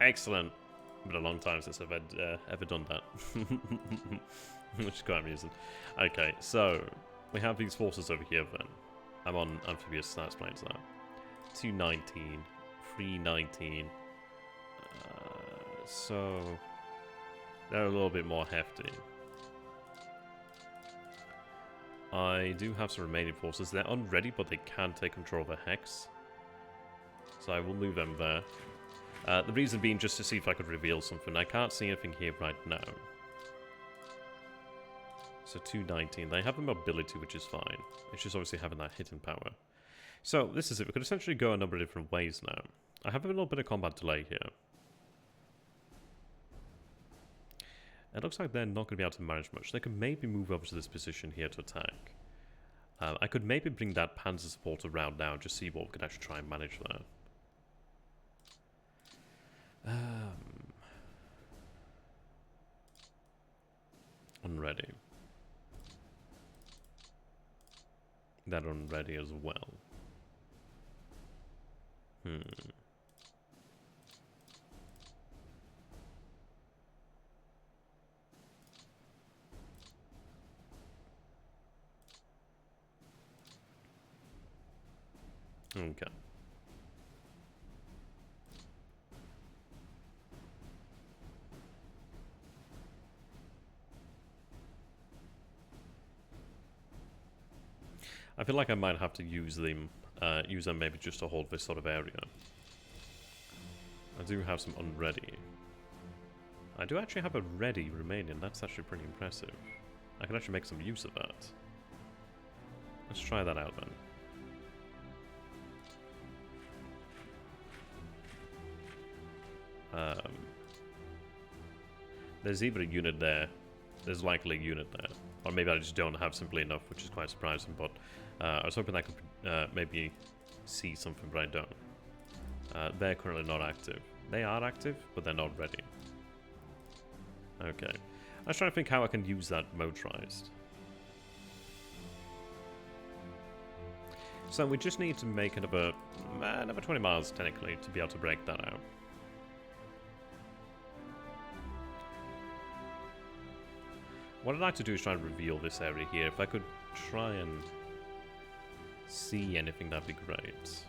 Excellent. Been a long time since I've ever done that. Which is quite amusing. Okay, so we have these forces over here then. I'm on amphibious stats planes now. 219, 319. So they're a little bit more hefty. I do have some remaining forces. They're unready, but they can take control of a hex. So I will move them there. The reason being just to see if I could reveal something. I can't see anything here right now. So 219. They have the mobility, which is fine. It's just obviously having that hitting power. So this is it. We could essentially go a number of different ways now. I have a little bit of combat delay here. It looks like they're not going to be able to manage much. They could maybe move over to this position here to attack. I could maybe bring that panzer support around now, just see what we could actually try and manage there. Unready. That unready as well. Okay. I feel like I might have to use them maybe just to hold this sort of area. I do have some unready. I do actually have a ready Romanian. That's actually pretty impressive. I can actually make some use of that. Let's try that out then. There's either a unit there. There's likely a unit there. Or maybe I just don't have simply enough, which is quite surprising. But I was hoping I could maybe see something, but I don't. They're currently not active. They are active, but they're not ready. Okay. I was trying to think how I can use that motorized. So we just need to make another 20 miles, technically, to be able to break that out. What I'd like to do is try and reveal this area here. If I could try and see anything, that'd be great.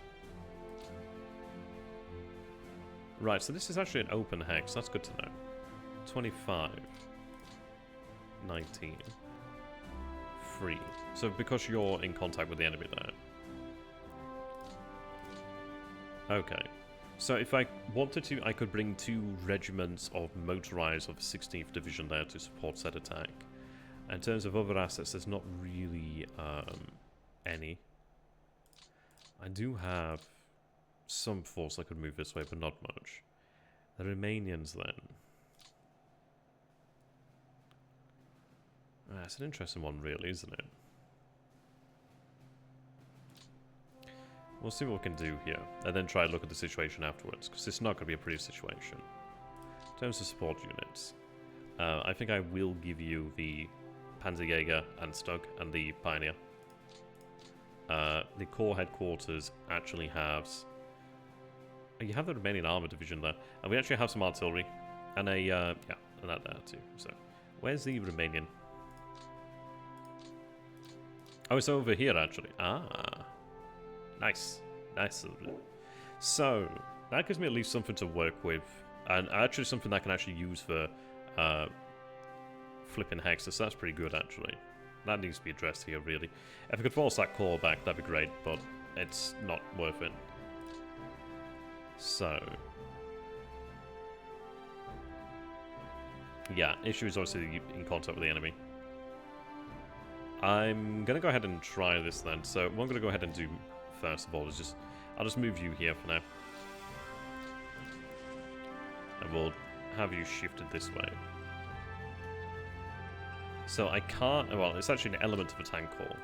Right, so this is actually an open hex. That's good to know. 25. 19. Free. So because you're in contact with the enemy there. Okay. So if I wanted to, I could bring 2 regiments of motorized of the 16th Division there to support said attack. In terms of other assets, there's not really any. I do have some force I could move this way, but not much. The Romanians then. It's an interesting one really, isn't it? We'll see what we can do here, and then try to look at the situation afterwards, because it's not going to be a pretty situation. In terms of support units, I think I will give you the Panzerjäger and Stug and the Pioneer. The Corps headquarters actually has... You have the Romanian Armour Division there, and we actually have some artillery, and a, yeah, and that there too. So, where's the Romanian? Oh, it's over here actually. Ah. Nice. Nice. So, that gives me at least something to work with. And actually something that I can actually use for flipping hexes. So that's pretty good, actually. That needs to be addressed here, really. If I could force that core back, that'd be great. But it's not worth it. So... yeah, issue is obviously in contact with the enemy. I'm going to go ahead and try this then. So, what I'm going to go ahead and do... first of all, is just I'll just move you here for now, and we'll have you shifted this way. So I can't. Well, it's actually an element of a tank core.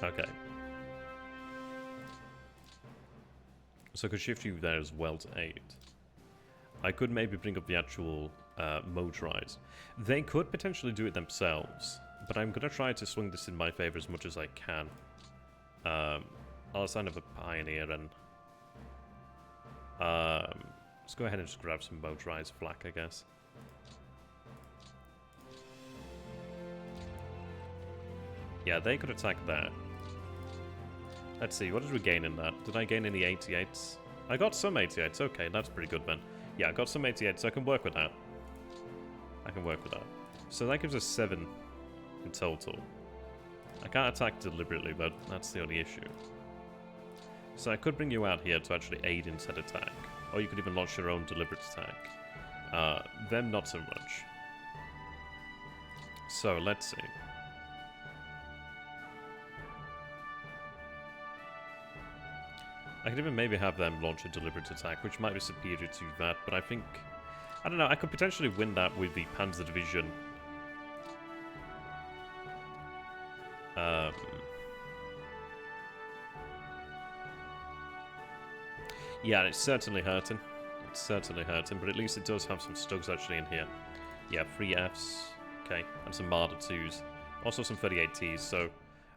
Okay. So I could shift you there as well to 8. I could maybe bring up the actual motorized. They could potentially do it themselves. But I'm going to try to swing this in my favor as much as I can. I'll assign of a pioneer and... let's go ahead and just grab some motorized flak, I guess. Yeah, they could attack there. Let's see, what did we gain in that? Did I gain any 88s? I got some 88s, okay, that's pretty good then. Yeah, I got some 88s, so I can work with that. I can work with that. So that gives us 7 in total. I can't attack deliberately, but that's the only issue. So I could bring you out here to actually aid in said attack. Or you could even launch your own deliberate attack. Them not so much. So, let's see. I could even maybe have them launch a deliberate attack, which might be superior to that, but I think... I don't know, I could potentially win that with the Panzer Division. Yeah, it's certainly hurting. It's certainly hurting, but at least it does have some Stugs actually in here. Yeah, 3 Fs, okay, and some Marder 2s. Also some 38Ts, so...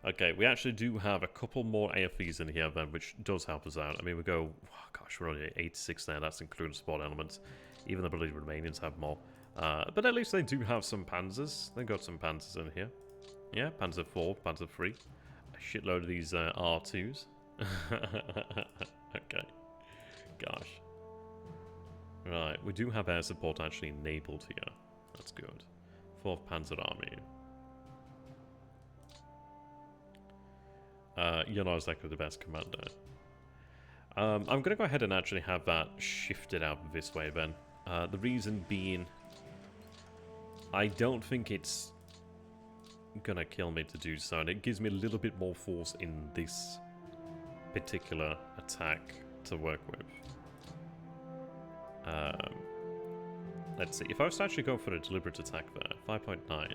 Okay, we actually do have a couple more AFEs in here then, which does help us out. I mean, we go... Oh, gosh, we're only at 86 there, that's including support elements. Even the bloody Romanians have more. But at least they do have some Panzers. They've got some Panzers in here. Yeah, Panzer 4, Panzer 3. A shitload of these R2s. Okay. Gosh. Right, we do have air support actually enabled here. That's good. 4th Panzer Army. You're not exactly the best commander. I'm going to go ahead and actually have that shifted out this way then. The reason being, I don't think it's going to kill me to do so, and it gives me a little bit more force in this particular attack to work with. Let's see, if I was to actually go for a deliberate attack there, 5.9.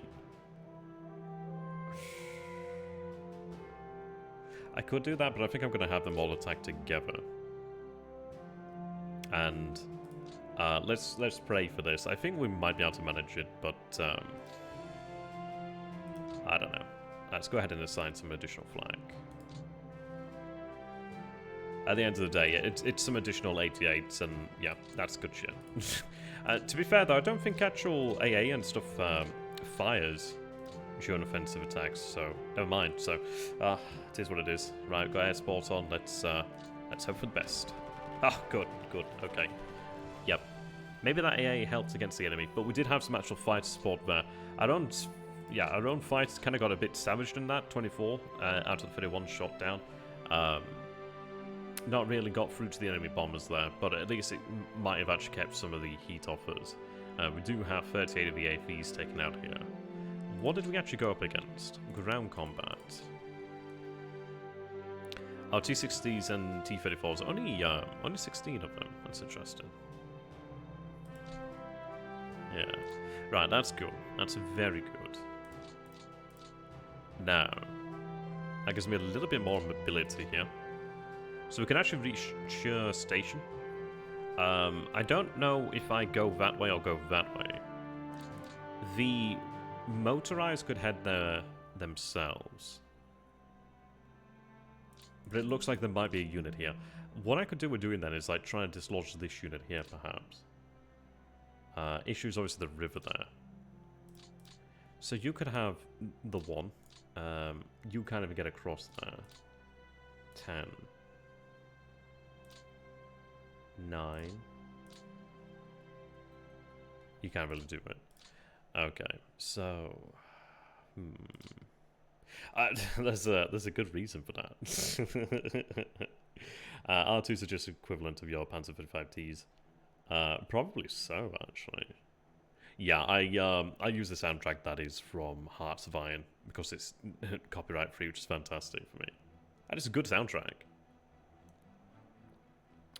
I could do that, but I think I'm going to have them all attack together. And let's pray for this. I think we might be able to manage it, but I don't know. Let's go ahead and assign some additional flag. At the end of the day, it's some additional 88s, and yeah, that's good shit. To be fair, though, I don't think actual AA and stuff fires during offensive attacks, so never mind. So, it is what it is. Right, got air support on. Let's hope for the best. Ah, good, okay. Yep. Maybe that AA helped against the enemy, but we did have some actual fighter support there. Our own fights kind of got a bit savaged in that. 24 out of the 31 shot down. Not really got through to the enemy bombers there, but at least it might have actually kept some of the heat off us. We do have 38 of the AFEs taken out here. What did we actually go up against? Ground combat. Oh, T-60s and T-34s. Only 16 of them. That's interesting. Yeah. Right, that's good. That's very good. Now, that gives me a little bit more mobility here. So we can actually reach Chur Station. I don't know if I go that way or go that way. The motorized could head there themselves. But it looks like there might be a unit here. What I could do with doing that is like try and dislodge this unit here, perhaps. Issues obviously the river there. So you could have the one. You kind of get across there. 10. 9. You can't really do it. Okay, so... there's a good reason for that. R2s are just equivalent of your Panzer 55Ts. Probably so, actually. Yeah, I use the soundtrack that is from Hearts of Iron because it's copyright free, which is fantastic for me. That is a good soundtrack.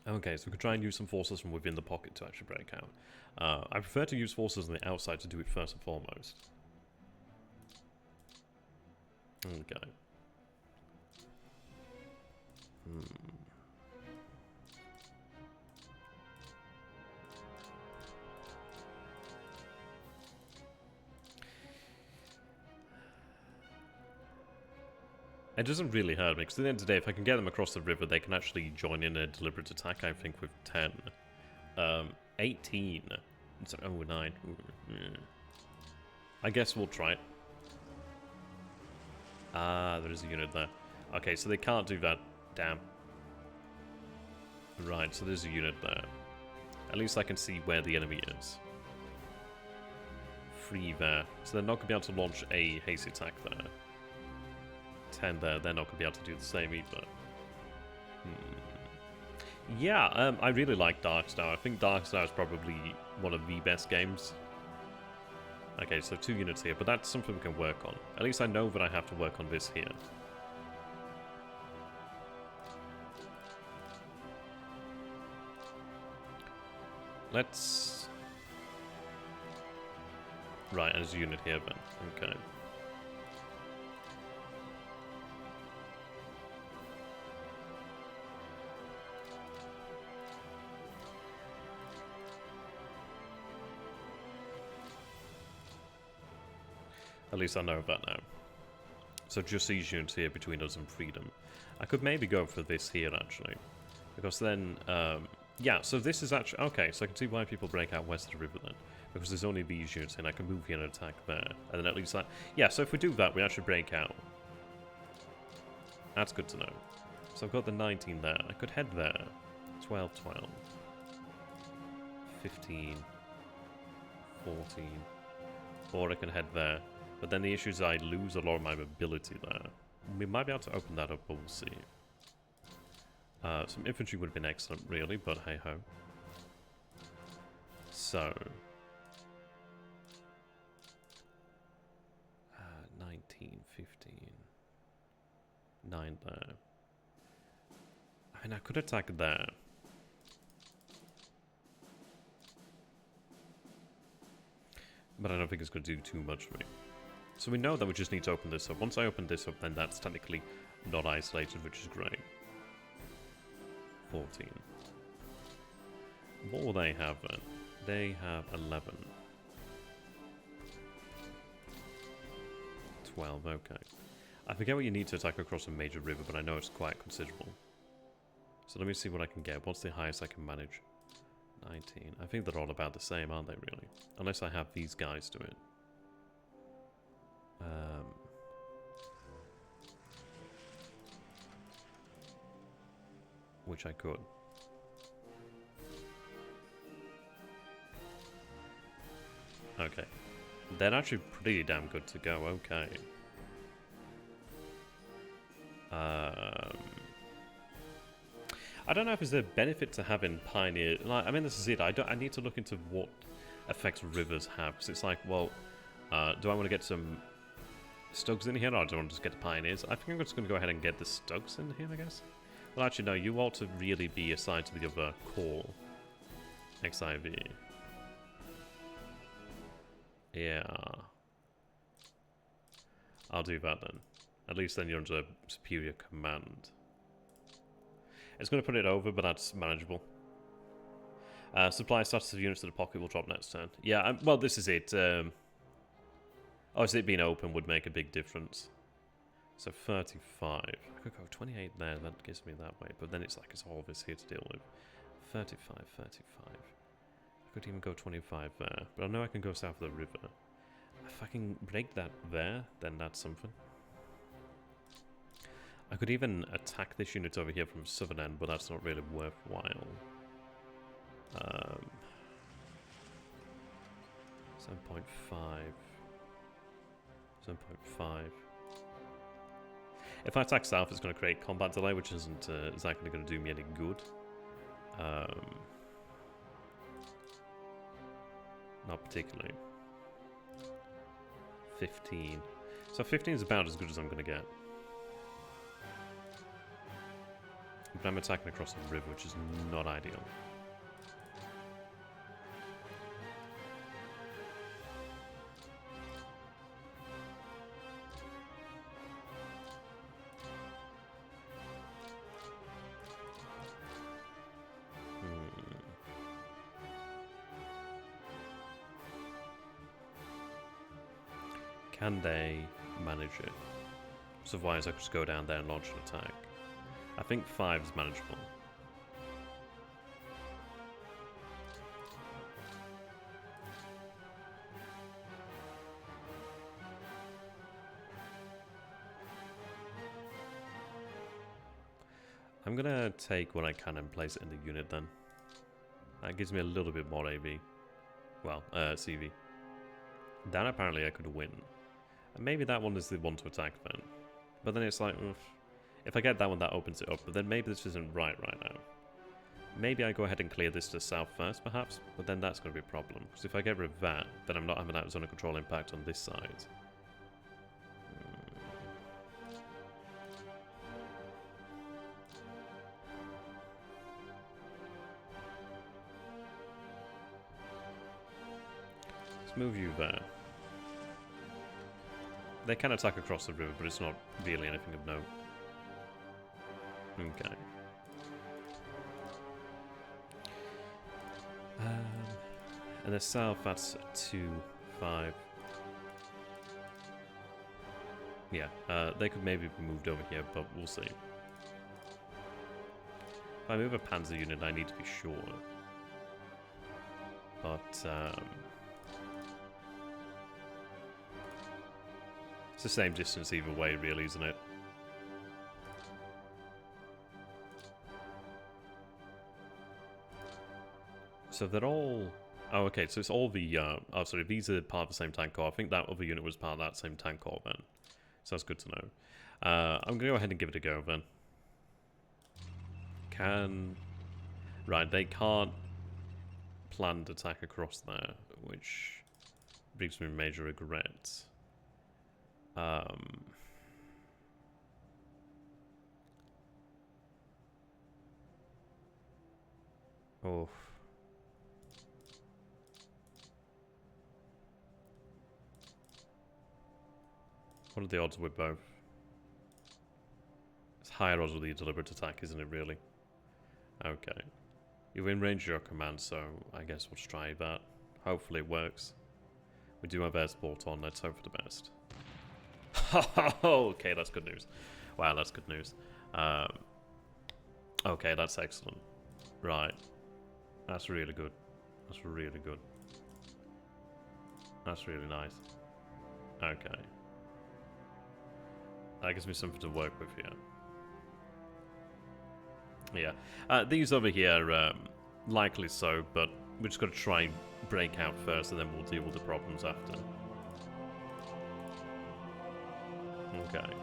Okay, so we could try and use some forces from within the pocket to actually break out. I prefer to use forces on the outside to do it first and foremost. Okay. It doesn't really hurt me, because at the end of the day, if I can get them across the river, they can actually join in a deliberate attack, I think, with 10. 18. So, oh, 9. Ooh, yeah. I guess we'll try it. Ah, there is a unit there. Okay, so they can't do that. Damn. Right, so there's a unit there. At least I can see where the enemy is. 3 there. So they're not going to be able to launch a haste attack there. 10 there, they're not going to be able to do the same either. Yeah, I really like Dark Star. I think Dark Star is probably one of the best games. Okay, so 2 units here, but that's something we can work on. At least I know that I have to work on this here. Let's... Right, and there's a unit here then. Okay. At least I know that now. So just these units here between us and freedom. I could maybe go for this here, actually. Because then, yeah, so this is actually... Okay, so I can see why people break out west of the river then. Because there's only these units and I can move here and attack there. And then at least that... Yeah, so if we do that, we actually break out. That's good to know. So I've got the 19 there. I could head there. 12, 12. 15. 14. Or I can head there. But then the issue is I lose a lot of my mobility there. We might be able to open that up, but we'll see. Some infantry would have been excellent, really, but hey-ho. So... 19, 15... 9 there. I mean, I could attack there. But I don't think it's going to do too much for me. So we know that we just need to open this up. Once I open this up, then that's technically not isolated, which is great. 14. What will they have then? They have 11. 12, okay. I forget what you need to attack across a major river, but I know it's quite considerable. So let me see what I can get. What's the highest I can manage? 19. I think they're all about the same, aren't they, really? Unless I have these guys do it. Which I could. Okay. They're actually pretty damn good to go, okay. I don't know if there's a benefit to having Pioneer. Like, I mean, this is it. I need to look into what effects rivers have. Because it's like, well, do I want to get some Stugs in here, or do I want to just get the Pioneers? I think I'm just going to go ahead and get the Stugs in here, I guess. Well, actually, no. You ought to really be assigned to the other core. XIV. Yeah. I'll do that then. At least then you're under superior command. It's going to put it over, but that's manageable. Supply status of units to the pocket will drop next turn. Yeah, well, this is it. Obviously, it being open would make a big difference. So 35. I could go 28 there, that gives me that way. But then it's like it's all this here to deal with. 35, 35. I could even go 25 there. But I know I can go south of the river. If I can break that there, then that's something. I could even attack this unit over here from southern end, but that's not really worthwhile. 7.5. 7.5. If I attack south, it's going to create combat delay, which isn't exactly going to do me any good. Not particularly. 15. So 15 is about as good as I'm going to get. But I'm attacking across the river, which is not ideal. Can they manage it? So otherwise I could just go down there and launch an attack. I think 5 is manageable. I'm gonna take what I can and place it in the unit then. That gives me a little bit more AV. Well, CV. Then apparently I could win. And maybe that one is the one to attack then. But then it's like, if I get that one, that opens it up. But then maybe this isn't right now. Maybe I go ahead and clear this to the south first, perhaps. But then that's going to be a problem. Because if I get rid of that, then I'm not having that zone of control impact on this side. Let's move you there. They can attack across the river, but it's not really anything of note. Okay. And the south, that's 2, 5. Yeah, they could maybe be moved over here, but we'll see. If I move a panzer unit, I need to be sure. But, it's the same distance either way, really, isn't it? So they're all... Oh, okay, so it's all the... oh, sorry, these are part of the same tank corps. I think that other unit was part of that same tank corps then. So that's good to know. I'm going to go ahead and give it a go then. Right, they can't planned attack across there, which brings me major regret. Oh. What are the odds with both? It's higher odds with the deliberate attack, isn't it, really? Okay. You're in range of your command, so I guess we'll just try that. Hopefully it works. We do have air support on, let's hope for the best. Okay, that's good news. Wow, that's good news. Okay, that's excellent. Right. That's really good. That's really good. That's really nice. Okay. That gives me something to work with here. Yeah. These over here, likely so, but we're just got to try and break out first, and then we'll deal with the problems after. Okay.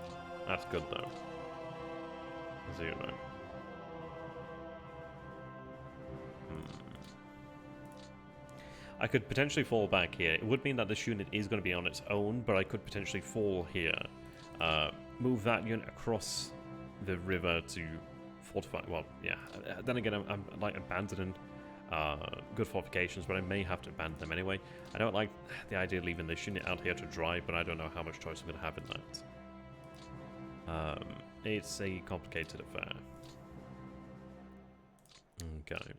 That's good, though. 0. I could potentially fall back here. It would mean that this unit is going to be on its own, but I could potentially fall here. Move that unit across the river to fortify. Well, yeah. Then again, I'm like abandoning good fortifications, but I may have to abandon them anyway. I don't like the idea of leaving this unit out here to dry, but I don't know how much choice I'm going to have in that. It's a complicated affair. Okay.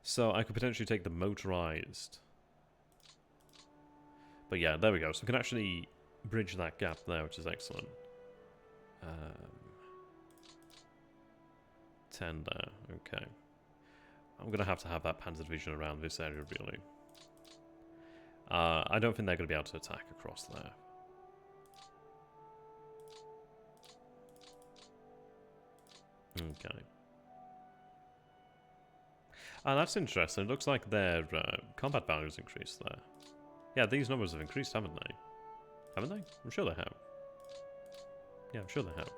So I could potentially take the motorized. But yeah, there we go. So we can actually bridge that gap there, which is excellent. 10 there. Okay. I'm going to have that Panzer Division around this area, really. I don't think they're going to be able to attack across there. Okay. That's interesting. It looks like their combat value has increased there. Yeah, these numbers have increased, haven't they? Haven't they? I'm sure they have. Yeah, I'm sure they have.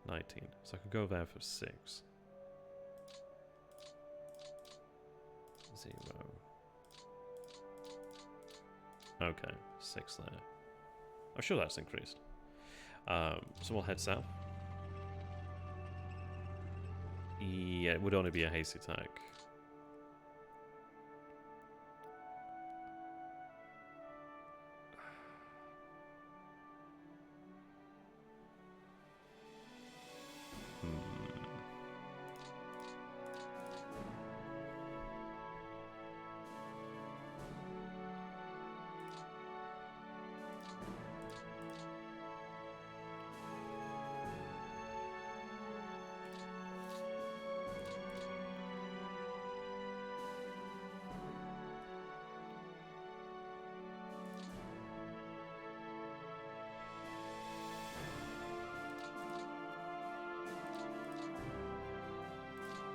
19. So I could go there for 6. 0. Okay, 6 there. I'm sure that's increased. So we'll head south. Yeah, it would only be a hasty attack.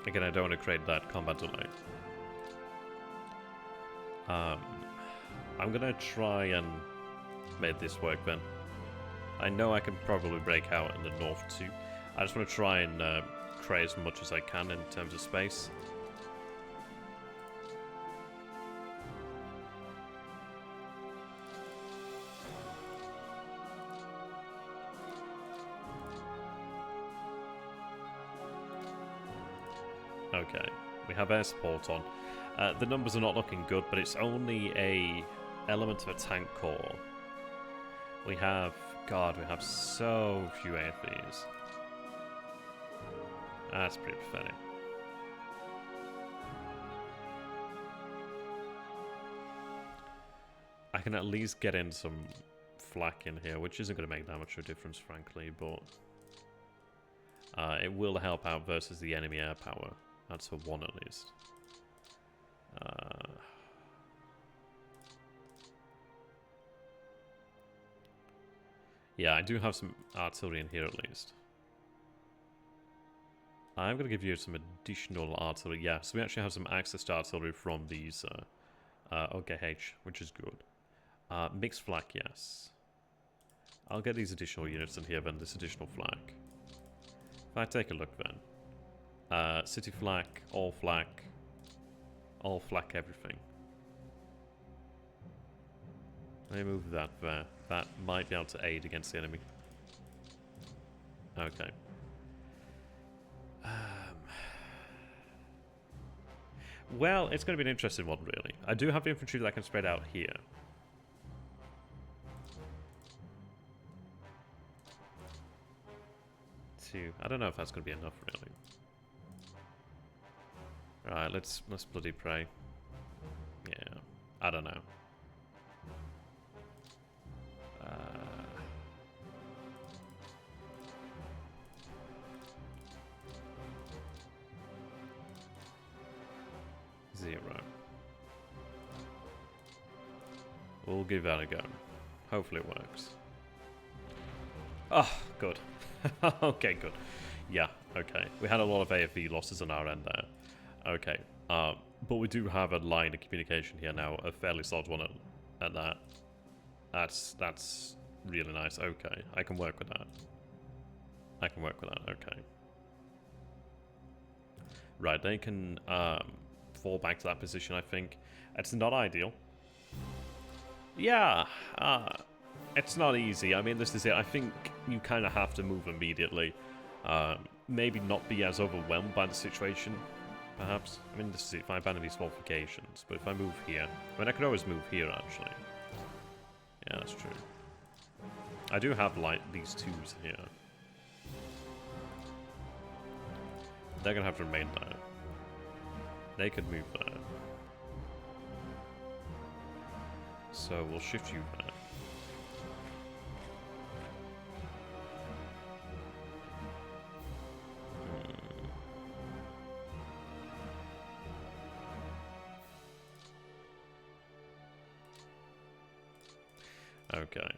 Again, I don't want to create that combat delay. I'm gonna try and make this work then. I know I can probably break out in the north too. I just want to try and create as much as I can in terms of space. Okay, we have air support on. The numbers are not looking good, but it's only a element of a tank corps. We have, God, we have so few AFVs. That's pretty pathetic. I can at least get in some flak in here, which isn't going to make that much of a difference, frankly, but it will help out versus the enemy air power. That's for one at least. Yeah, I do have some artillery in here at least. I'm going to give you some additional artillery. Yeah, so we actually have some access to artillery from these OKH, which is good. Mixed flak, yes. I'll get these additional units in here then, this additional flak. If I take a look then. City flak, all flak everything. Let me move that there. That might be able to aid against the enemy. Okay. Well, it's going to be an interesting one, really. I do have infantry that I can spread out here. I don't know if that's going to be enough, really. Right, let's bloody pray. Yeah, I don't know. Zero. We'll give that a go. Hopefully it works. Oh, good. Okay, good. Yeah, okay. We had a lot of AFV losses on our end there. Okay. But we do have a line of communication here now, a fairly solid one at that. That's really nice. Okay, I can work with that. I can work with that, okay. Right, they can fall back to that position, I think. It's not ideal. Yeah, it's not easy. I mean, this is it. I think you kind of have to move immediately. Maybe not be as overwhelmed by the situation, perhaps. I mean, this is it. If I abandon these fortifications, but if I move here... I mean, I could always move here, actually. Yeah, that's true. I do have, like, these twos here. They're going to have to remain there. They could move there. So we'll shift you there. Okay.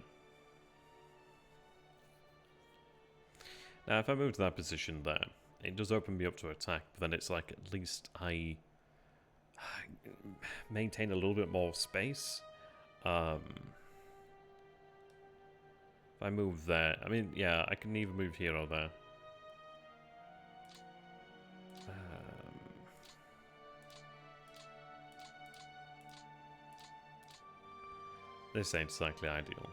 Now if I move to that position there, it does open me up to attack, but then it's like at least I maintain a little bit more space. If I move there, I mean, yeah, I can either move here or there. This ain't exactly ideal.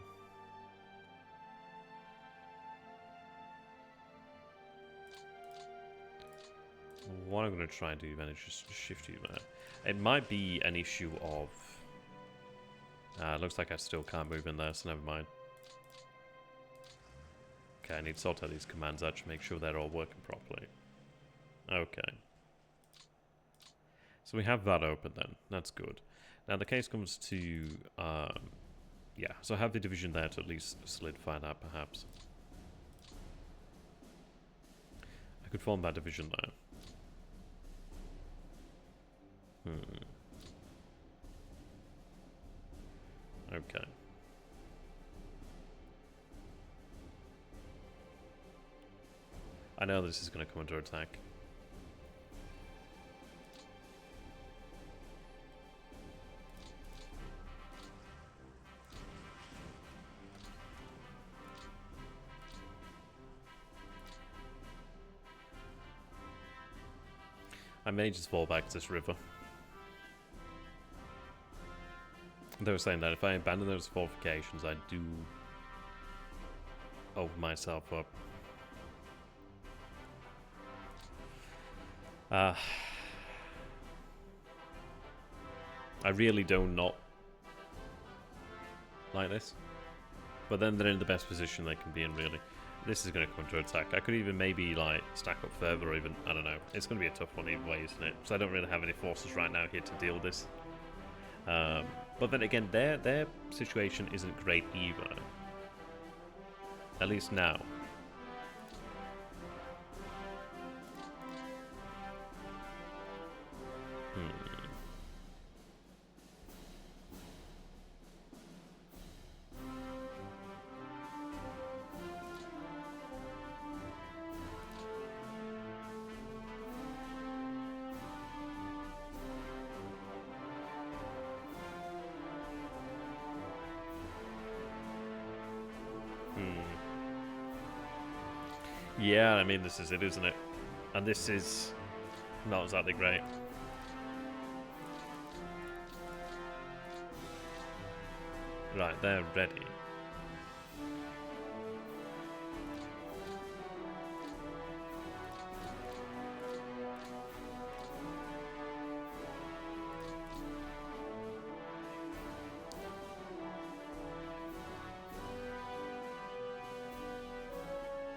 What I'm going to try and do then is just shift you there. It might be an issue of... looks like I still can't move in there, so never mind. Okay, I need to sort out these commands out to make sure they're all working properly. Okay. So we have that open then. That's good. Now the case comes to... yeah, so I have the division there to at least solidify that, perhaps. I could form that division there. Okay. I know this is going to come under attack. I may just fall back to this river. They were saying that if I abandon those fortifications, I do open myself up. I really do not like this. But then they're in the best position they can be in, really. This is going to come to attack. I could even maybe, like, stack up further or even, I don't know. It's going to be a tough one either way, isn't it? So I don't really have any forces right now here to deal with this. But then again, their situation isn't great either. At least now. Yeah, I mean, this is it, isn't it? And this is not exactly great. Right, they're ready.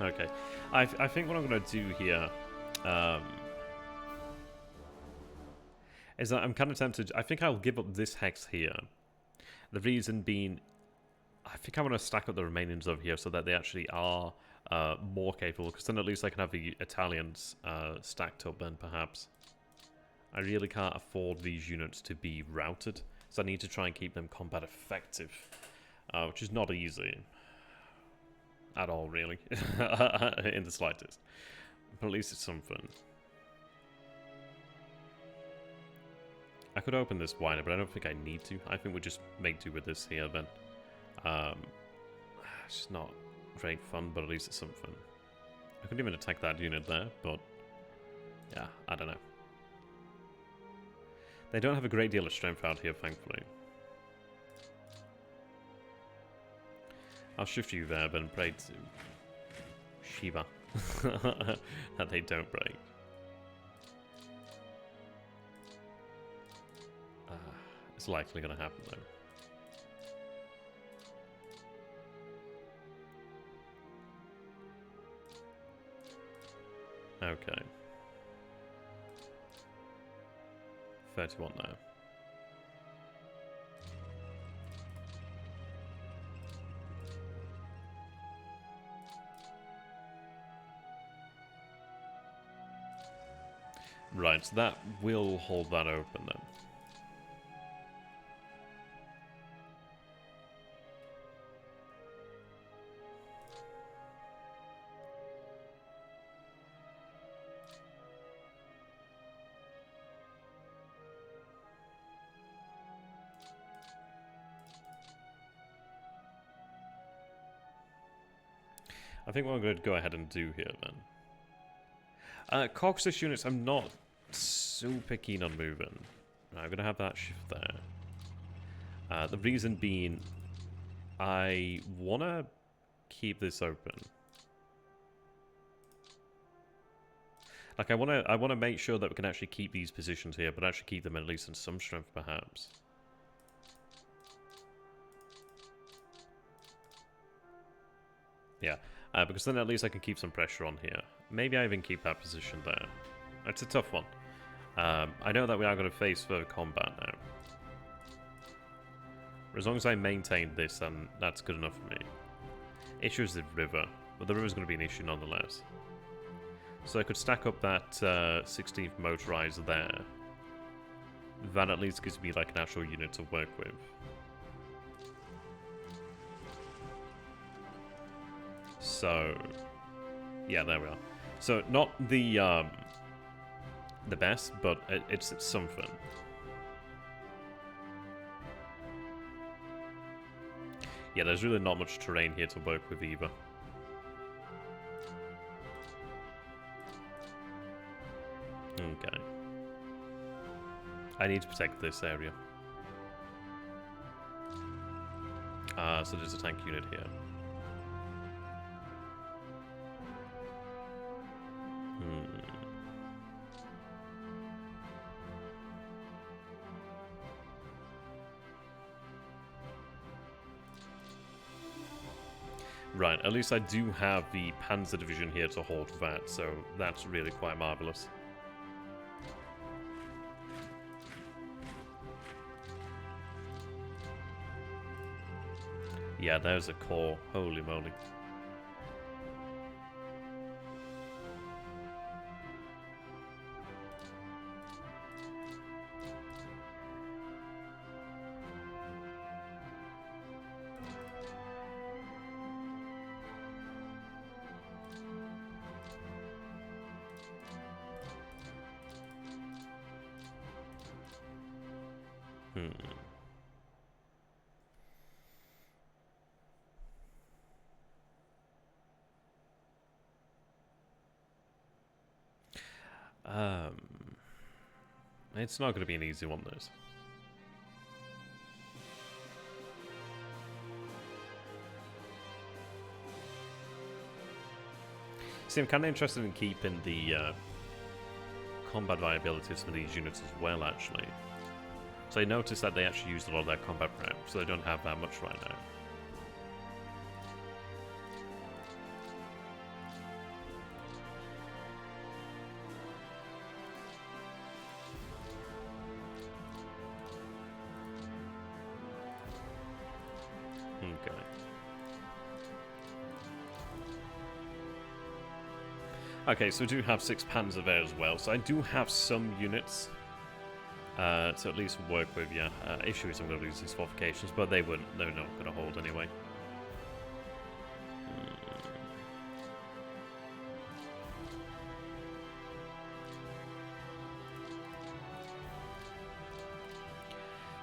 Okay, I think what I'm going to do here is that I'm kind of tempted. I think I'll give up this hex here. The reason being, I think I want to stack up the remainings over here so that they actually are more capable, because then at least I can have the Italians stacked up then, perhaps. I really can't afford these units to be routed, so I need to try and keep them combat effective, which is not easy. At all, really. In the slightest. But at least it's something. I could open this wider, but I don't think I need to. I think we'll just make do with this here, then. It's just not great fun, but at least it's something. I couldn't even attack that unit there, but... yeah, I don't know. They don't have a great deal of strength out here, thankfully. I'll shift you there, but pray to Shiva that they don't break. It's likely going to happen, though. Okay. 31 now. Right, so that will hold that open then. I think what I'm going to go ahead and do here then. Caucasus units, I'm not super keen on moving. I'm going to have that shift there. The reason being, I want to keep this open. Like, I want to make sure that we can actually keep these positions here, but actually keep them at least in some strength, perhaps. Yeah, because then at least I can keep some pressure on here. Maybe I even keep that position there. It's a tough one. I know that we are going to face further combat now. But as long as I maintain this, then that's good enough for me. Issue is the river, but the river is going to be an issue nonetheless. So I could stack up that 16th motorizer there. That at least gives me like an actual unit to work with. So, yeah, there we are. So not the best, but it's something. Yeah, there's really not much terrain here to work with either. Okay. I need to protect this area. So there's a tank unit here. Right, at least I do have the Panzer Division here to hold that, so that's really quite marvellous. Yeah, there's a core. Holy moly. It's not going to be an easy one, this. See, I'm kind of interested in keeping the combat viability of some of these units as well, actually. So I noticed that they actually used a lot of their combat prep, so they don't have that much right now. Okay, so we do have 6 Panzer there as well, so I do have some units to at least work with, yeah. Issue is I'm going to lose these fortifications, but they're not going to hold anyway.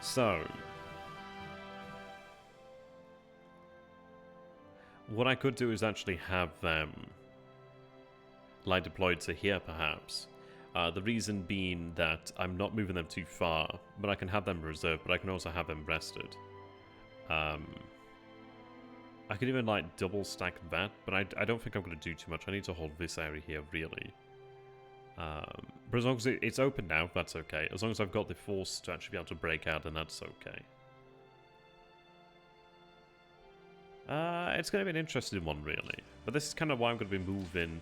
So, what I could do is actually have them light deployed to here, perhaps. The reason being that I'm not moving them too far, but I can have them reserved, but I can also have them rested. I could even, like, double stack that, but I don't think I'm going to do too much. I need to hold this area here, really. But as long as it's open now, that's okay. As long as I've got the force to actually be able to break out, then that's okay. It's going to be an interesting one, really. But this is kind of why I'm going to be moving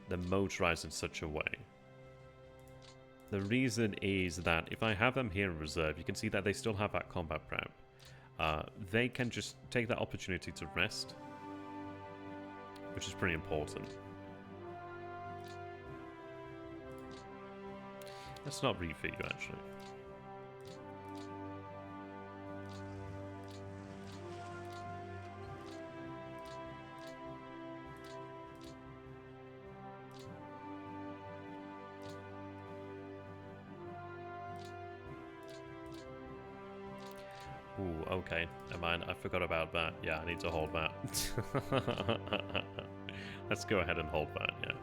the motorized in such a way. The reason is that if I have them here in reserve, you can see that they still have that combat prep. They can just take that opportunity to rest, which is pretty important. Let's not refit you, actually. Ooh, okay. Never mind, I forgot about that. Yeah, I need to hold that. Let's go ahead and hold that, yeah.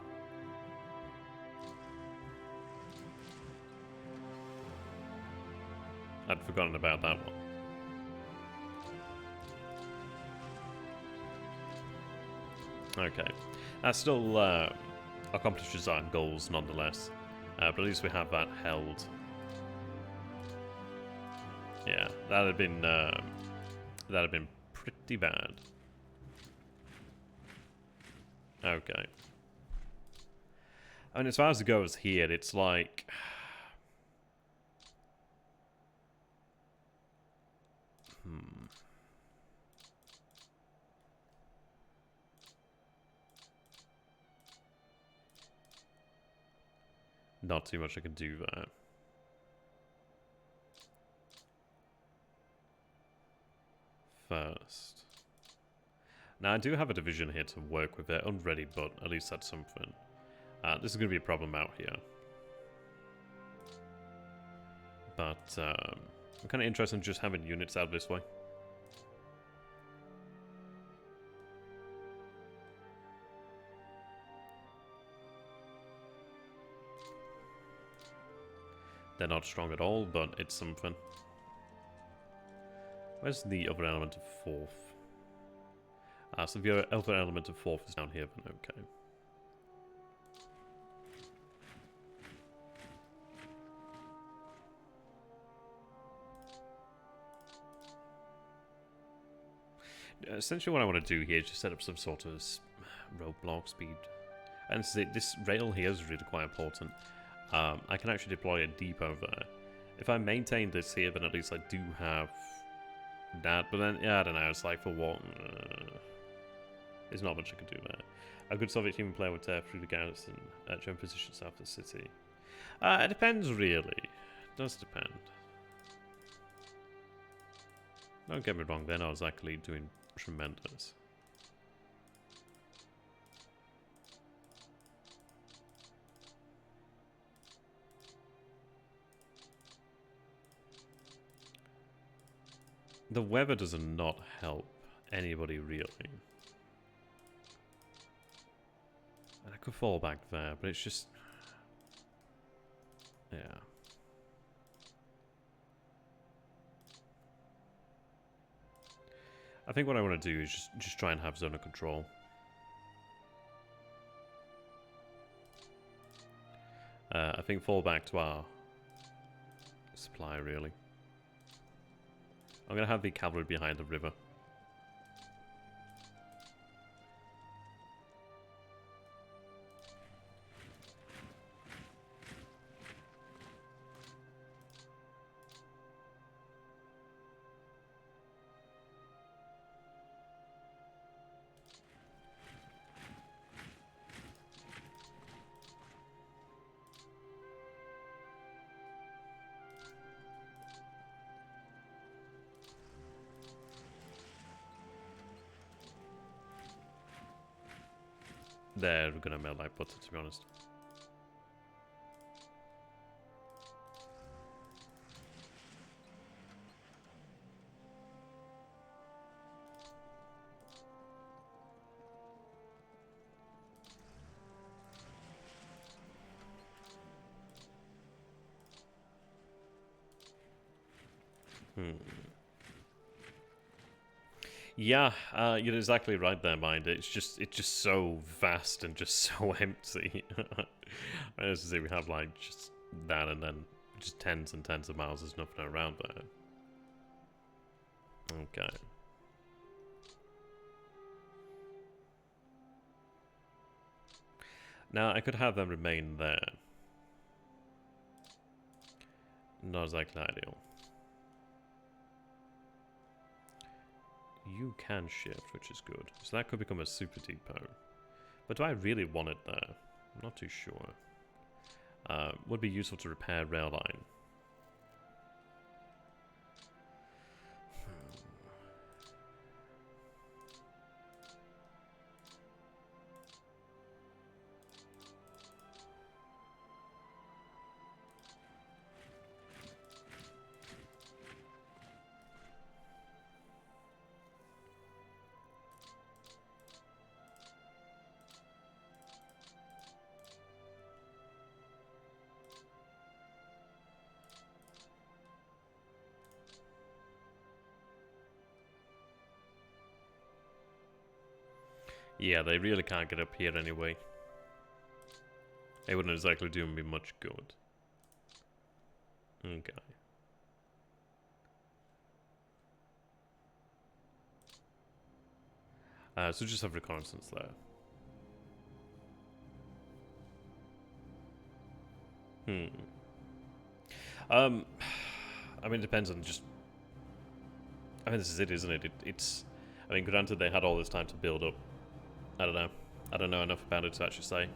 I'd forgotten about that one. Okay. That still accomplishes our goals, nonetheless. But at least we have that held. Yeah, that'd have been pretty bad. Okay. I mean, as far as it goes here, it's like not too much I can do there. First. Now, I do have a division here to work with. They're unready, but at least that's something. This is going to be a problem out here. But I'm kind of interested in just having units out this way. They're not strong at all, but it's something. Where's the other element of 4th? So the other element of 4th is down here, but okay. Essentially what I want to do here is just set up some sort of roadblock speed. And this rail here is really quite important. I can actually deploy a depot there. If I maintain this here, then at least I do have that. But then, yeah, I don't know, it's like for what? There's not much I can do there. A good Soviet human player would tear through the garrison at German position south of the city. It depends, really. It does depend. Don't get me wrong, they're not exactly doing tremendous. The weather does not help anybody, really. And I could fall back there, but it's just... yeah. I think what I want to do is just try and have zone of control. I think fall back to our supply, really. I'm going to have the cavalry behind the river. They're gonna melt like butter, to be honest. Yeah, you're exactly right there, Mind. It's just so vast and just so empty. As I say, we have like just that, and then just tens and tens of miles. There's nothing around there. Okay. Now I could have them remain there. Not exactly ideal. You can shift, which is good. So that could become a super depot. But do I really want it there? I'm not too sure. Would be useful to repair rail line. Yeah, they really can't get up here anyway. They wouldn't exactly do me much good. Okay. So just have reconnaissance there. I mean, it depends on just... I mean, this is it, isn't it? It's... I mean, granted, they had all this time to build up. I don't know. I don't know enough about it to actually say.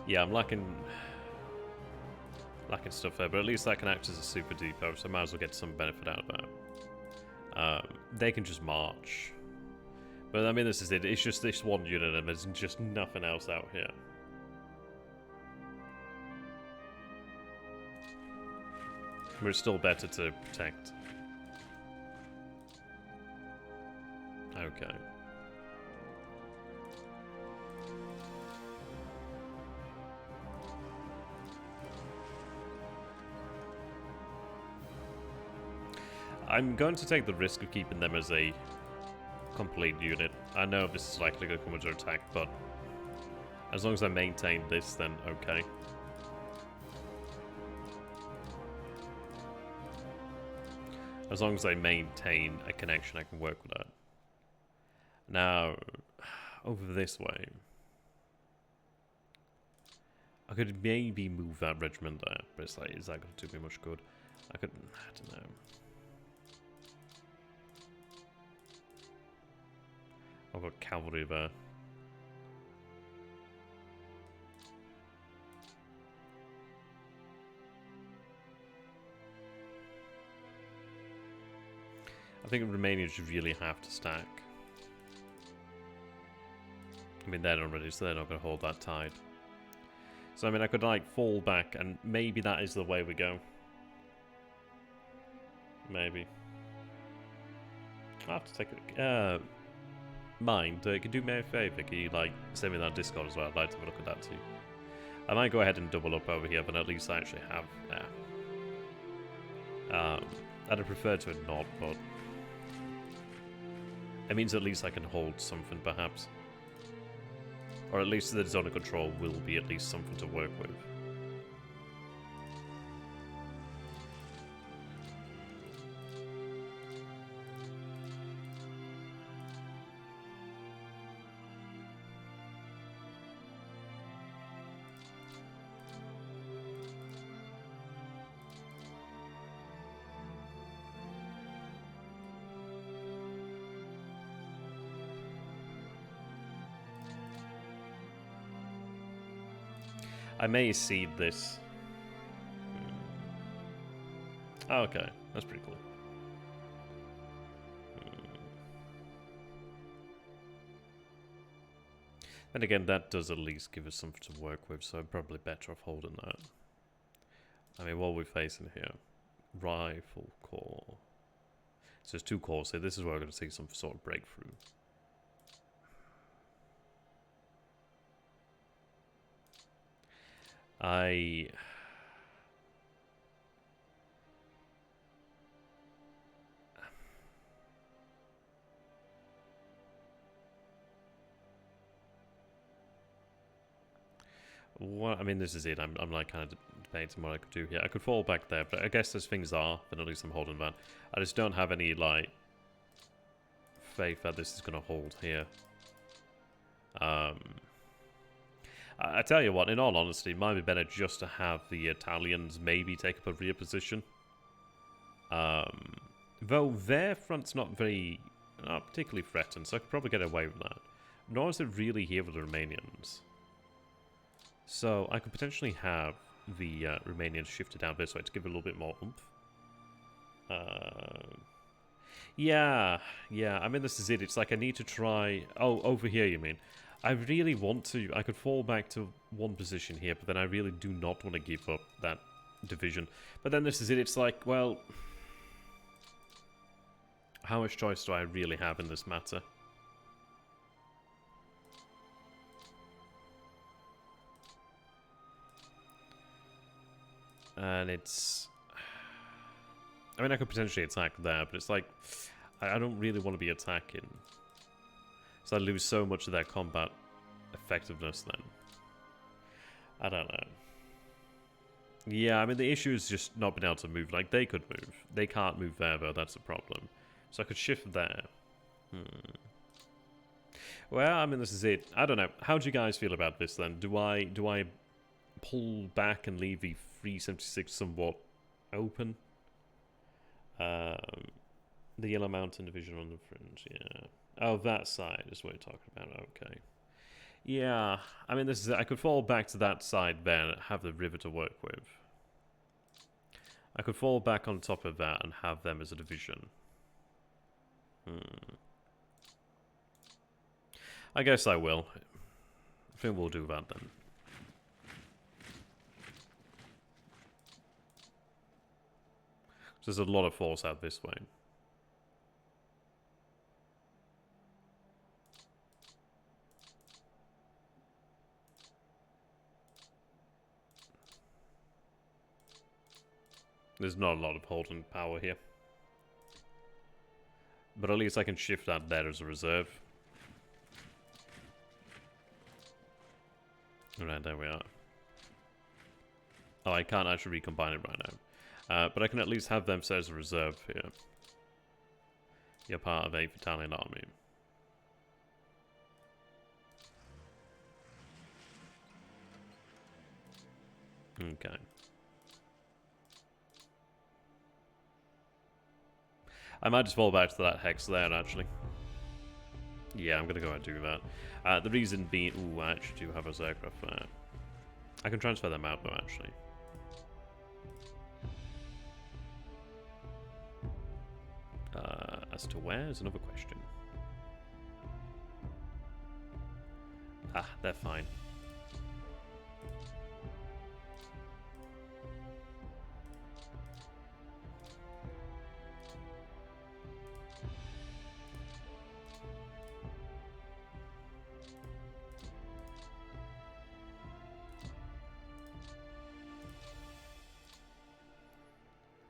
Yeah, I'm lacking stuff there, but at least that can act as a super depot, so I might as well get some benefit out of that. They can just march. But I mean, this is it. It's just this one unit and there's just nothing else out here. But it's still better to protect. Okay. I'm going to take the risk of keeping them as a complete unit. I know this is likely going to come under attack, but as long as I maintain this, then okay. As long as I maintain a connection, I can work with that. Now, over this way, I could maybe move that regiment there, but it's like, is that going to do me much good? I don't know. I've got cavalry there. I think Romania should really have to stack. I mean, they're not ready, so they're not going to hold that tide. So, I mean, I could, like, fall back, and maybe that is the way we go. Maybe. I'll have to take it. Mind, could you do me a favour? Can you, like, send me that Discord as well? I'd like to have a look at that too. I might go ahead and double up over here, but at least I actually have. I'd have preferred to have not, but it means at least I can hold something, perhaps. Or at least the zone of control will be at least something to work with. I may seed this. Oh, okay, that's pretty cool. And again, that does at least give us something to work with, so I'm probably better off holding that. I mean, what are we facing here? Rifle corps. So there's 2 corps here. This is where we're going to see some sort of breakthrough. Well, I mean, this is it. I'm like kind of debating what I could do here. I could fall back there, but I guess as things are, then at least I'm holding that. I just don't have any, like, faith that this is going to hold here. I tell you what, in all honesty, it might be better just to have the Italians maybe take up a rear position. Though their front's not particularly threatened, so I could probably get away with that. Nor is it really here with the Romanians. So I could potentially have the Romanians shifted down this way to give it a little bit more oomph. Yeah, I mean, this is it. It's like I need to try... Oh, over here, you mean? I really want to... I could fall back to one position here, but then I really do not want to give up that division. But then this is it. It's like, well... How much choice do I really have in this matter? And it's... I mean, I could potentially attack there, but it's like... I don't really want to be attacking. So I lose so much of their combat effectiveness then. I don't know. Yeah, I mean, the issue is just not being able to move. Like, they could move. They can't move there, though. That's the problem. So I could shift there. Well, I mean, this is it. I don't know. How do you guys feel about this, then? Do I pull back and leave the 376 somewhat open? The Yellow Mountain Division on the fringe, yeah. Oh, that side is what you're talking about, okay. Yeah, I mean, this is it. I could fall back to that side there and have the river to work with. I could fall back on top of that and have them as a division. I guess I will. I think we'll do that then. There's a lot of force out this way. There's not a lot of holding power here. But at least I can shift that there as a reserve. Alright, there we are. Oh, I can't actually recombine it right now. But I can at least have them set as a reserve here. You're part of a Italian army. Okay. I might just fall back to that hex there, actually. Yeah, I'm gonna go and do that. The reason being... Ooh, I actually do have a aircraft there. I can transfer them out, though, actually. As to where is another question. Ah, they're fine.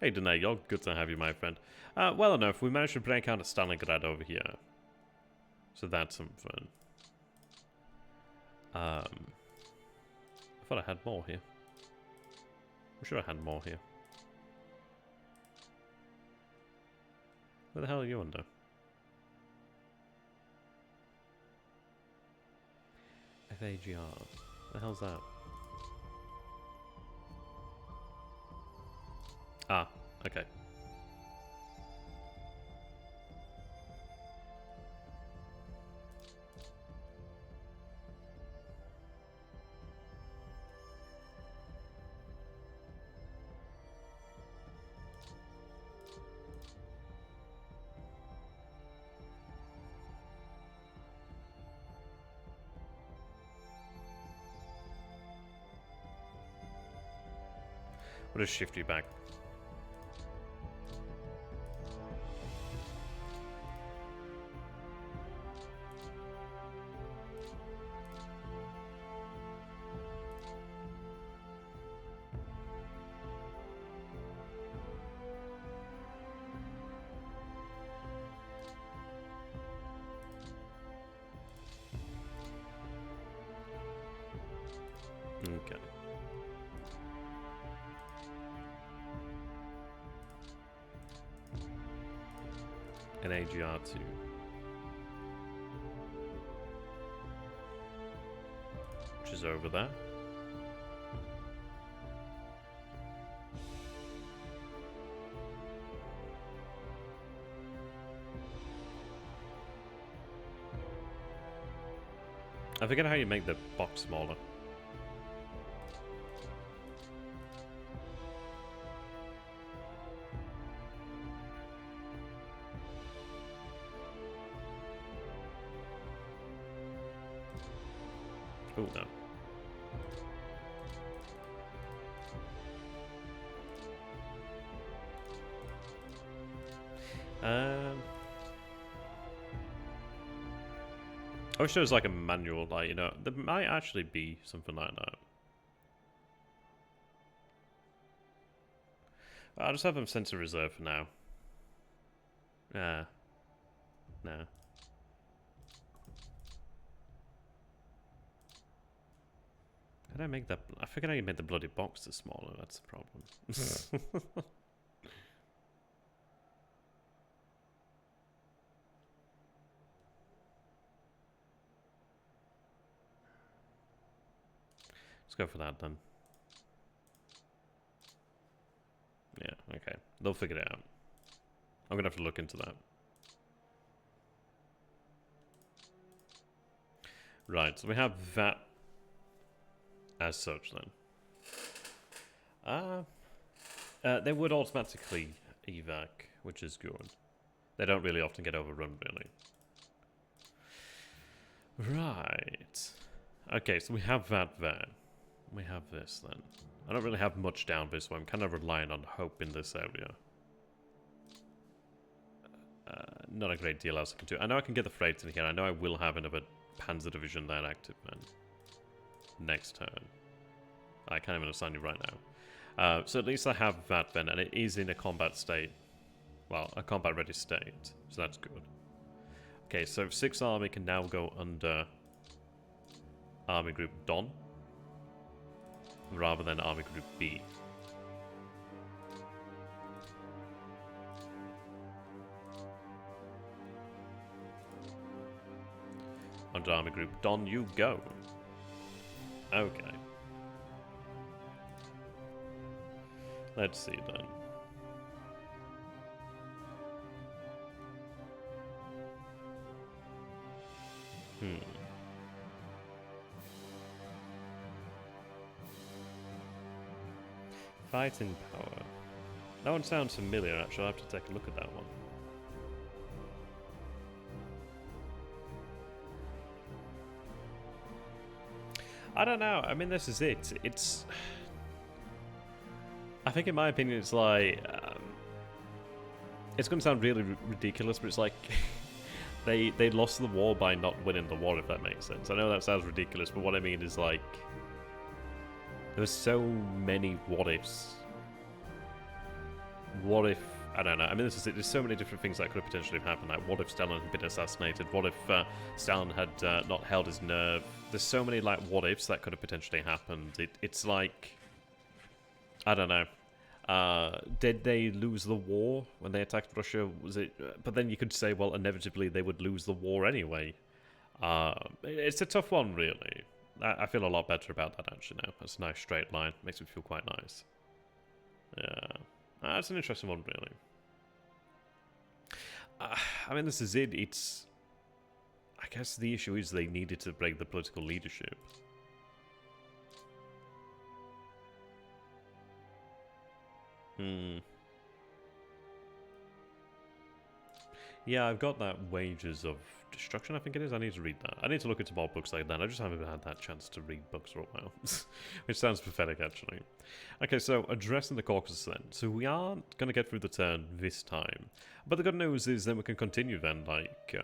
Hey, Danae, you're good to have you, my friend. Well enough, we managed to break out of Stalingrad over here. So that's some fun. I thought I had more here. I'm sure I had more here. Where the hell are you under? FAGR. What the hell's that? Ah, okay. We'll just shift you back. Okay. An AGR2. Which is over there. I forget how you make the box smaller. Oh no. I wish there was like a manual, like, you know, there might actually be something like that. I'll just have them sent to reserve for now. No. How did I make that? I forget how you made the bloody boxes smaller, that's the problem. Let's go for that then. Yeah, okay. They'll figure it out. I'm gonna have to look into that. Right, so we have that as such then. They would automatically evac, which is good. They don't really often get overrun, really. Right. Okay, so we have that there. We have this then. I don't really have much down this way. I'm kind of relying on hope in this area. Not a great deal else I can do. I know I can get the freight in here. I know I will have another Panzer Division there active then. Next turn. I can't even assign you right now. So at least I have that then, and it is in a combat state. Well, a combat ready state. So that's good. Okay, so 6th Army can now go under Army Group Don rather than Army Group B. Under Army Group Don you go. Okay. Let's see then. Fighting power. That one sounds familiar, actually. I'll have to take a look at that one. I don't know. I mean, this is it. It's... I think, in my opinion, it's like... it's going to sound really ridiculous, but it's like... they lost the war by not winning the war, if that makes sense. I know that sounds ridiculous, but what I mean is, like... There's so many what-ifs. What if... I don't know. I mean, this is it. There's so many different things that could have potentially happened. Like, what if Stalin had been assassinated? What if Stalin had not held his nerve? There's so many, like, what-ifs that could have potentially happened. It's like... I don't know. Did they lose the war when they attacked Russia? Was it... but then you could say, well, inevitably they would lose the war anyway. It's a tough one, really. I feel a lot better about that, actually, now. That's a nice straight line. Makes me feel quite nice. Yeah. That's an interesting one, really. I mean, this is it. It's... I guess the issue is they needed to break the political leadership. Yeah, I've got that Wages of Destruction, I think it is. I need to read that. I need to look into more books like that. I just haven't had that chance to read books for a while. Which sounds pathetic, actually. Okay, so addressing the Caucasus then. So we aren't going to get through the turn this time. But the good news is then we can continue then, like...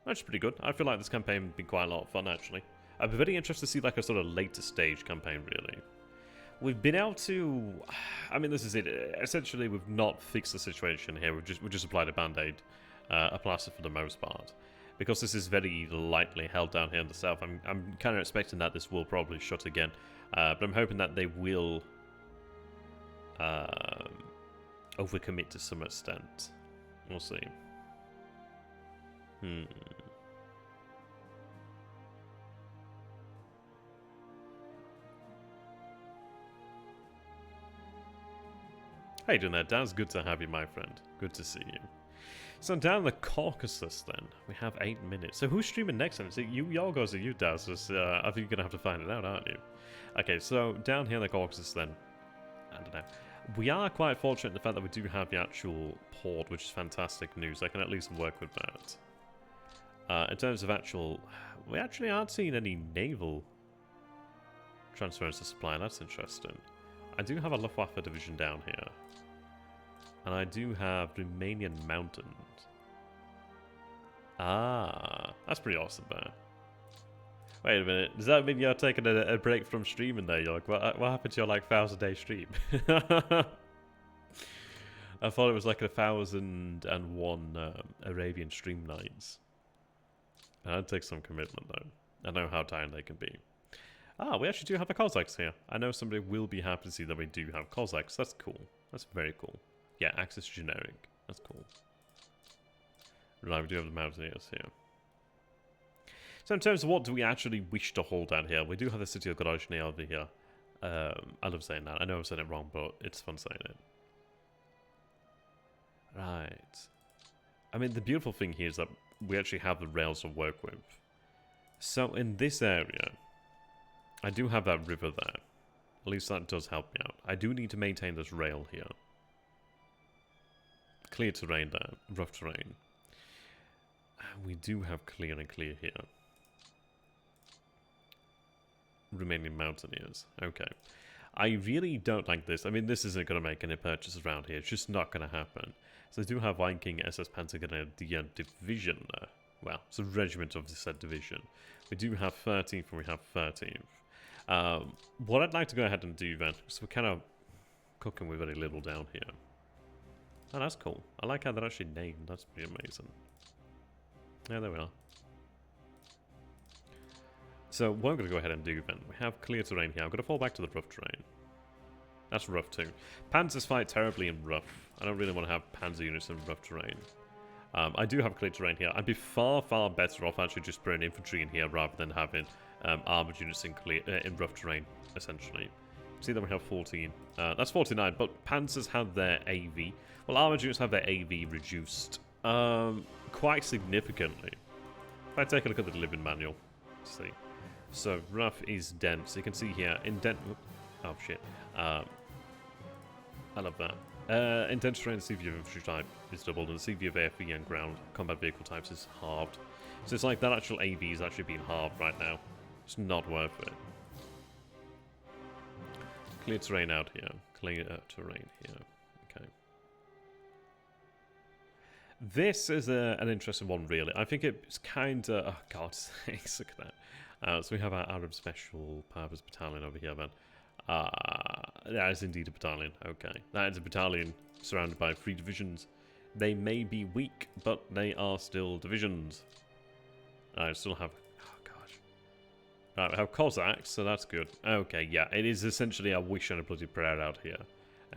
that's pretty good. I feel like this campaign has been quite a lot of fun, actually. I'd be very interested to see, like, a sort of later stage campaign, really. We've been able to... I mean, this is it. Essentially, we've not fixed the situation here. We've just applied a band-aid. A plaster for the most part. Because this is very lightly held down here in the south, I'm kind of expecting that this will probably shut again. But I'm hoping that they will overcommit to some extent. We'll see. How you doing there, Daz? Good to have you, my friend. Good to see you. So down the Caucasus, then, we have 8 minutes. So who's streaming next time? Is it you, Yorgos, or you, Daz? I think you're going to have to find it out, aren't you? Okay, so down here in the Caucasus, then, I don't know. We are quite fortunate in the fact that we do have the actual port, which is fantastic news. I can at least work with that. In terms of actual... We actually aren't seeing any naval transference of supply. That's interesting. I do have a Luftwaffe division down here. And I do have Romanian Mountains. Ah, that's pretty awesome there. Wait a minute, does that mean you're taking a break from streaming there, York? What happened to your, like, 1,000-day stream? I thought it was like 1,001 Arabian stream nights. That'd take some commitment, though. I know how tired they can be. Ah, we actually do have the Cossacks here. I know somebody will be happy to see that we do have Cossacks. That's cool. That's very cool. Yeah, access generic. That's cool. Right, we do have the Mountaineers here. So in terms of what do we actually wish to hold out here, we do have the city of Grozny over here. I love saying that. I know I'm saying it wrong, but it's fun saying it. Right. I mean, the beautiful thing here is that we actually have the rails to work with. So in this area, I do have that river there. At least that does help me out. I do need to maintain this rail here. Clear terrain there. Rough terrain. We do have clear and clear here. remaining mountaineers. Okay. I really don't like this. I mean, this isn't going to make any purchases around here. It's just not going to happen. So I do have Viking SS Panzergrenadier Division there. Well, it's a regiment of the said division. We do have 13th and we have 13th. What I'd like to go ahead and do then, because we're kind of cooking with very little down here. Oh, that's cool. I like how they're actually named. That's pretty amazing. Yeah, there we are. So what I'm going to go ahead and do then, we have clear terrain here. I'm going to fall back to the rough terrain. That's rough too. Panzers fight terribly in rough. I don't really want to have panzer units in rough terrain. I do have clear terrain here. I'd be far, far better off actually just putting infantry in here rather than having armored units in rough terrain, essentially. See that we have 14. That's 49, but panzers have their AV. Well, armored units have their AV reduced quite significantly. If I take a look at the delivery manual, let's see. So rough is dense. You can see here in dense. Oh shit! I love that. In dense terrain, the CV of infantry type is doubled, and the CV of AFV and ground combat vehicle types is halved. So it's like that actual AV is actually being halved right now. It's not worth it. Clear terrain out here. Clear terrain here. Okay. This is an interesting one, really. I think it's kind of... Oh, God's sakes, look at that. So we have our Arab Special Purpose Battalion over here, then. That is indeed a battalion. Okay. That is a battalion surrounded by 3 divisions. They may be weak, but they are still divisions. I still have... Oh, gosh. Right, we have Cossacks, so that's good. Okay, yeah. It is essentially a wish and a bloody prayer out here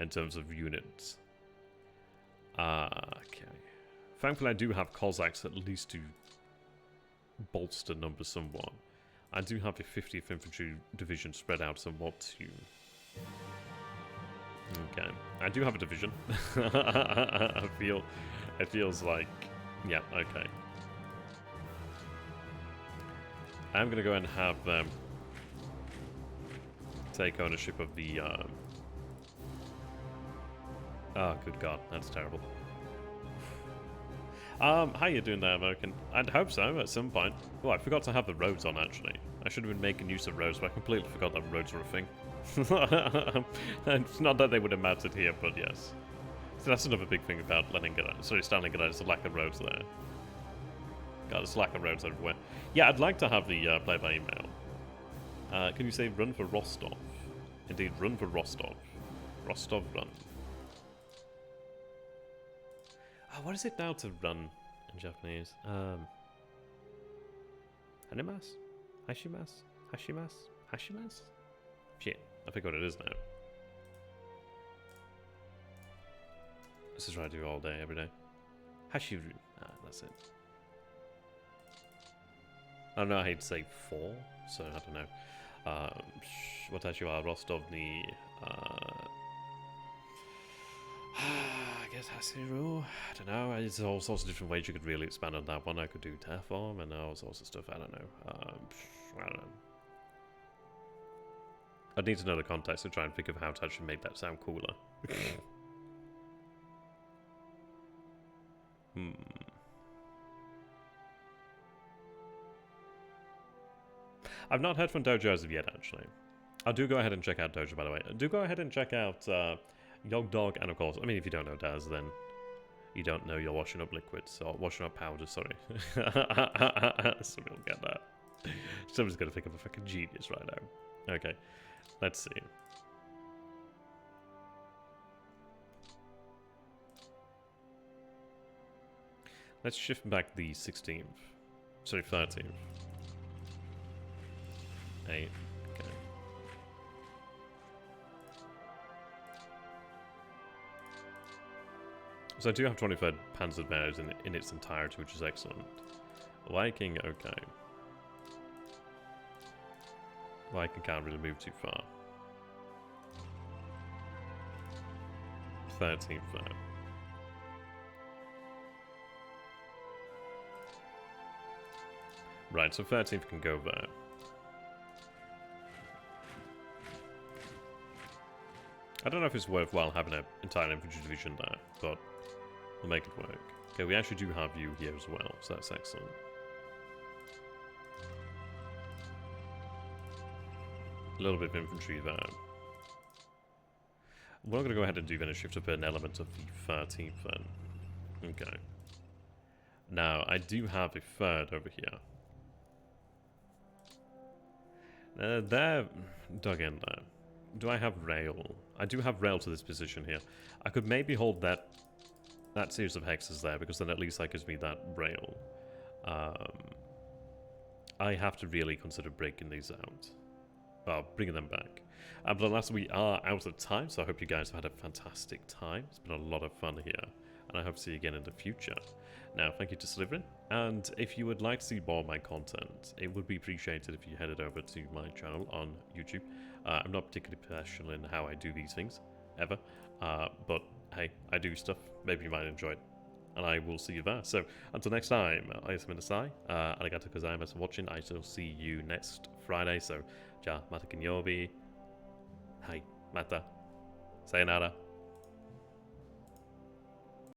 in terms of units. Okay. Thankfully, I do have Cossacks at least to bolster numbers somewhat. I do have a 50th Infantry Division spread out somewhat too. Okay. I do have a division. It feels like... Yeah, okay. I'm going to go ahead and have them take ownership of the... Oh, good God. That's terrible. How you doing there, American? I'd hope so, at some point. Oh, I forgot to have the roads on, actually. I should have been making use of roads, but I completely forgot that roads were a thing. It's not that they would have mattered here, but yes. So that's another big thing about Stalingrad, is the lack of roads there. God, there's lack of roads everywhere. Yeah, I'd like to have the play by email. Can you say run for Rostov? Indeed, run for Rostov. Rostov, run. What is it now to run in Japanese? Hanimas? Hashimas? Hashimas? Hashimas? Shit, I forgot what it is now. This is what I do all day, every day. Hashiru. That's it. I don't know how to say 4, so I don't know. Watashi wa Rostov ni... I guess Hasiru. I don't know. There's all sorts of different ways you could really expand on that one. I could do Terraform and all sorts of stuff. I don't know. I don't know. I'd need to know the context to try and think of how to actually make that sound cooler. I've not heard from Dojo as of yet, actually. I do go ahead and check out Dojo, by the way. Do go ahead and check out Yog Dog, and of course, I mean, if you don't know Daz, then you don't know you're washing up liquids, or washing up powder, sorry. Somebody will get that. Somebody's going to think of a fucking genius right now. Okay, let's see. Let's shift back the 16th. Sorry, 13th. 8. Okay. So I do have 23rd Panzer Bears in its entirety, which is excellent. Viking, okay. Viking can't really move too far. 13th though. Right, so 13th can go there. I don't know if it's worthwhile having an entire infantry division there, but we'll make it work. Okay, we actually do have you here as well, so that's excellent. A little bit of infantry there. What I'm going to go ahead and do then is shift up an element of the 13th then. Okay. Now, I do have a third over here. They're dug in there. Do I have rail? I do have rail to this position here. I could maybe hold that series of hexes there, because then at least that gives me that rail. I have to really consider breaking these out. Well, bringing them back. But alas, we are out of time, so I hope you guys have had a fantastic time. It's been a lot of fun here, and I hope to see you again in the future. Now, thank you to Sliverin, and if you would like to see more of my content, it would be appreciated if you headed over to my channel on YouTube. I'm not particularly professional in how I do these things, ever, but hey, I do stuff. Maybe you might enjoy it, and I will see you there. So, until next time, I am Minasai, arigato gozaimasu for watching. I shall see you next Friday, so, ja mata kinyobi, hai, mata, sayonara.